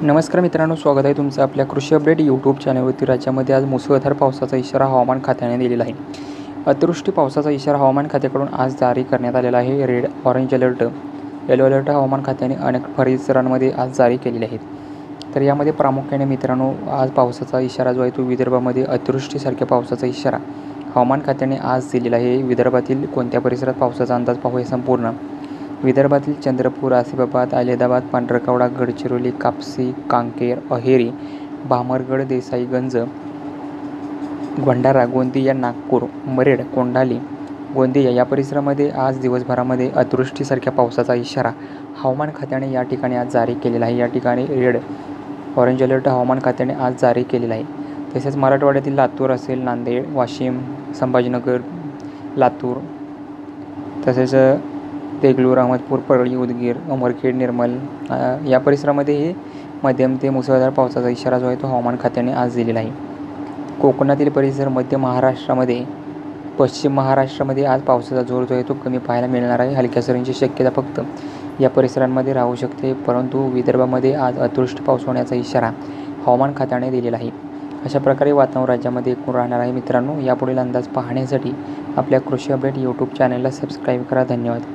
नमस्कार मित्रांनो, स्वागत आहे तुमचं आपल्या कृषी अपडेट यूट्यूब चॅनलवरती. राज्यामध्ये आज मुसळधार पावसाचा इशारा हवामान खात्याने दिलेला आहे. अतिवृष्टी पावसाचा इशारा हवामान खात्याकडून आज जारी करण्यात आलेला आहे. Red, orange alert, yellow alert हवामान खात्याने अनेक परिसरांमध्ये आज जारी केलेले आहेत. तर यामध्ये प्रामुख्याने मित्रांनो आज पावसाचा इशारा जो आहे तो विदर्भामध्ये अतिवृष्टीसारख्या पावसाचा इशारा हवामान खात्याने आज दिलेला आहे. विदर्भातील कोणत्या परिसरात पावसाचा अंदाज पाहूया संपूर्ण. विदर्भातील चंद्रपूर, आसिफाबाद, अहमदाबाद, पांढरकवडा, गडचिरोली, कापसी, कांकेर, अहेरी, भामरगड, देसाईगंज, भंडारा, गोंदिया, नागपूर, मरेड, कोंढाली, गोंदिया या परिसरामध्ये आज दिवसभरामध्ये अतिवृष्टीसारख्या पावसाचा इशारा हवामान खात्याने या ठिकाणी आज जारी केलेला आहे. या ठिकाणी रेड, ऑरेंज अलर्ट हवामान खात्याने आज जारी केलेला आहे. तसेच मराठवाड्यातील लातूर असेल, नांदेड, वाशिम, संभाजीनगर, लातूर, तसेच देगलूर, अहमदपूर, परळी, उदगीर, अमरखेड, निर्मल या परिसरामध्ये मध्यम ते मुसळधार पावसाचा इशारा जो आहे तो हवामान खात्याने आज दिलेला आहे. कोकणातील परिसर, मध्य महाराष्ट्रामध्ये, पश्चिम महाराष्ट्रामध्ये आज पावसाचा जोर जो आहे तो कमी पाहायला मिळणार आहे. हलक्या सरींची शक्यता फक्त या परिसरांमध्ये राहू शकते, परंतु विदर्भामध्ये आज अतिवृष्टी पाऊस होण्याचा इशारा हवामान खात्याने दिलेला आहे. अशा प्रकारे वातावरण राज्यामध्ये एकूण राहणार आहे. मित्रांनो, यापुढील अंदाज पाहण्यासाठी आपल्या कृषी अपडेट यूट्यूब चॅनलला सबस्क्राईब करा. धन्यवाद.